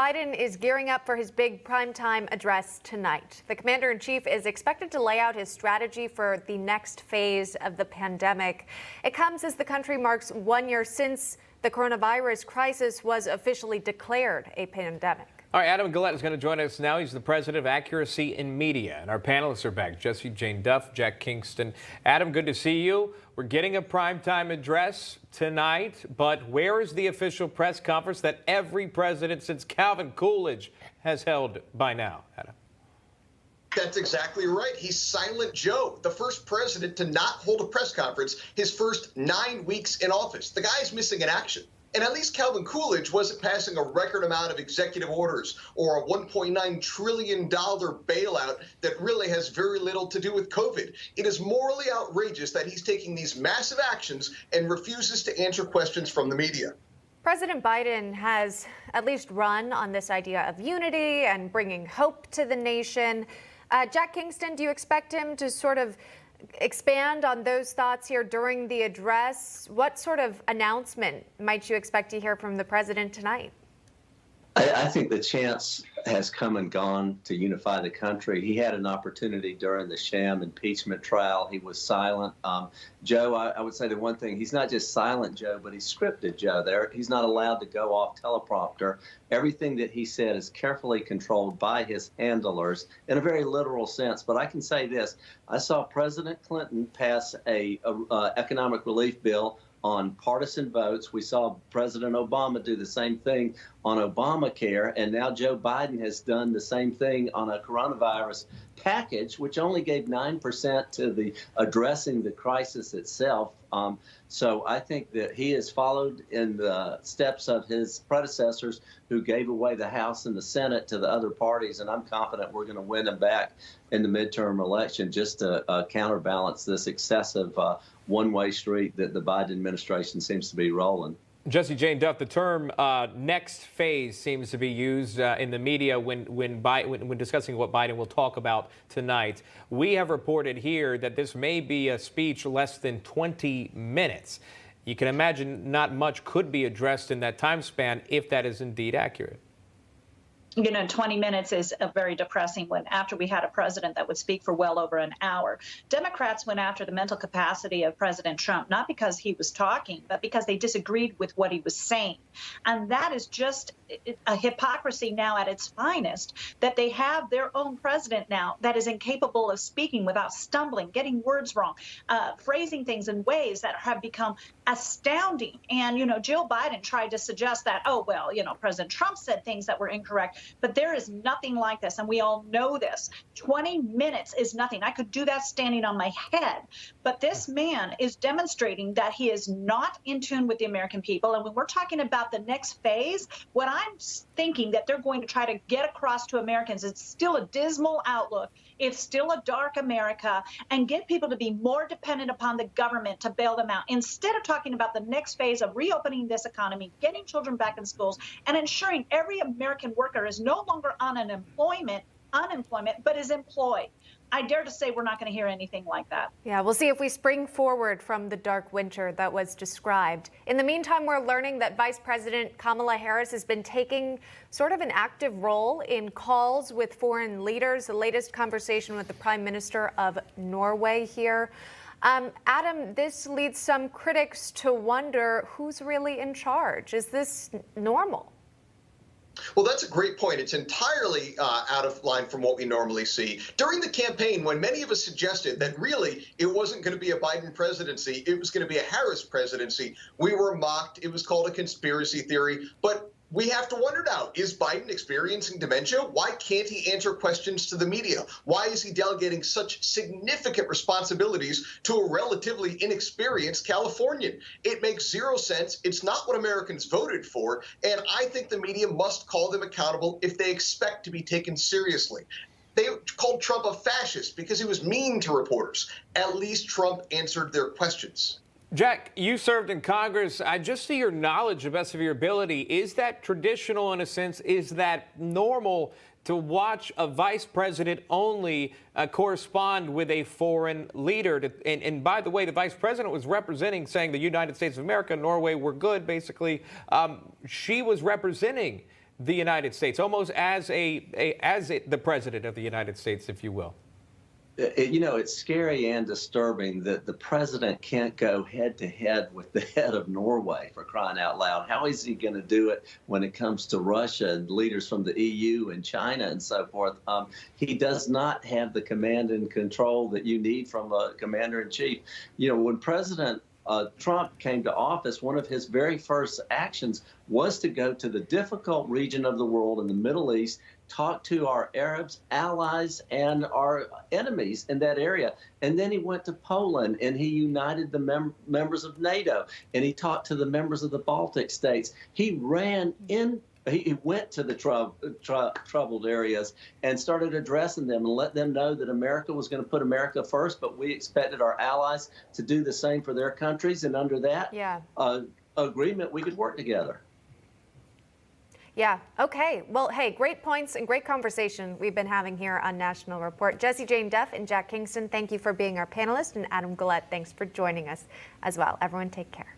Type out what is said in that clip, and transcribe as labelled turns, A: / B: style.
A: Biden is gearing up for his big primetime address tonight. The commander-in-chief is expected to lay out his strategy for the next phase of the pandemic. It comes as the country marks 1 year since the coronavirus crisis was officially declared a pandemic.
B: All right, Adam Guillette is going to join us now. He's the president of Accuracy in Media. And our panelists are back. Jesse Jane Duff, Jack Kingston. Adam, good to see you. We're getting a primetime address tonight, but where is the official press conference that every president since Calvin Coolidge has held by now, Adam?
C: That's exactly right. He's Silent Joe, the first president to not hold a press conference his first 9 weeks in office. The guy's missing in action. And at least Calvin Coolidge wasn't passing a record amount of executive orders or a $1.9 trillion bailout that really has very little to do with COVID. It is morally outrageous that he's taking these massive actions and refuses to answer questions from the media.
A: President Biden has at least run on this idea of unity and bringing hope to the nation. Jack Kingston, do you expect him to sort of expand on those thoughts here during the address? What sort of announcement might you expect to hear from the president tonight?
D: I think the chance has come and gone to unify the country. He had an opportunity during the sham impeachment trial. He was silent. Joe, I would say the one thing, he's not just silent Joe, but he's scripted Joe there. He's not allowed to go off teleprompter. Everything that he said is carefully controlled by his handlers in a very literal sense. But I can say this. I saw President Clinton pass a economic relief bill on partisan votes. We saw President Obama do the same thing on Obamacare, and now Joe Biden has done the same thing on a coronavirus package, which only gave 9% to the addressing the crisis itself. So I think that he has followed in the steps of his predecessors who gave away the House and the Senate to the other parties, and I'm confident we're going to win them back in the midterm election just to counterbalance this excessive one-way street that the Biden administration seems to be rolling.
B: Jesse Jane Duff, the term next phase seems to be used in the media when discussing what Biden will talk about tonight. We have reported here that this may be a speech less than 20 minutes. You can imagine not much could be addressed in that time span if that is indeed accurate.
E: 20 minutes is a very depressing one after we had a president that would speak for well over an hour. Democrats went after the mental capacity of President Trump, not because he was talking, but because they disagreed with what he was saying. And that is just a hypocrisy now at its finest, that they have their own president now that is incapable of speaking without stumbling, getting words wrong, phrasing things in ways that have become astounding. And, Jill Biden tried to suggest that, oh, well, President Trump said things that were incorrect. But there is nothing like this, and we all know this. 20 minutes is nothing. I could do that standing on my head. But this man is demonstrating that he is not in tune with the American people. And when we're talking about the next phase, what I'm thinking that they're going to try to get across to Americans, it's still a dismal outlook. It's still a dark America, and get people to be more dependent upon the government to bail them out, instead of talking about the next phase of reopening this economy, getting children back in schools, and ensuring every American worker is no longer on unemployment, but is employed. I dare to say we're not going to hear anything like that.
A: Yeah, we'll see if we spring forward from the dark winter that was described. In the meantime, we're learning that Vice President Kamala Harris has been taking sort of an active role in calls with foreign leaders. The latest conversation with the Prime Minister of Norway here. Adam, this leads some critics to wonder who's really in charge. Is this normal?
C: Well, that's a great point. It's entirely out of line from what we normally see. During the campaign, when many of us suggested that really it wasn't going to be a Biden presidency, it was going to be a Harris presidency, we were mocked. It was called a conspiracy theory. But we have to wonder now, is Biden experiencing dementia? Why can't he answer questions to the media? Why is he delegating such significant responsibilities to a relatively inexperienced Californian? It makes zero sense. It's not what Americans voted for. And I think the media must call them accountable if they expect to be taken seriously. They called Trump a fascist because he was mean to reporters. At least Trump answered their questions.
B: Jack, you served in Congress. I just see your knowledge, the best of your ability. Is that traditional in a sense? Is that normal to watch a vice president only correspond with a foreign leader? And by the way, the vice president was representing, saying the United States of America, Norway were good, basically. She was representing the United States, almost as the president of the United States, if you will?
D: It's scary and disturbing that the president can't go head to head with the head of Norway, for crying out loud. How is he going to do it when it comes to Russia and leaders from the EU and China and so forth? He does not have the command and control that you need from a commander in chief. When President Trump came to office, one of his very first actions was to go to the difficult region of the world in the Middle East, talk to our Arabs, allies, and our enemies in that area. And then he went to Poland and he united the members of NATO, and he talked to the members of the Baltic states. He went to the troubled areas and started addressing them and let them know that America was going to put America first, but we expected our allies to do the same for their countries. And under that agreement, we could work together.
A: Yeah. Okay. Well, hey, great points and great conversation we've been having here on National Report. Jessie Jane Duff and Jack Kingston, thank you for being our panelists. And Adam Guillette, thanks for joining us as well. Everyone take care.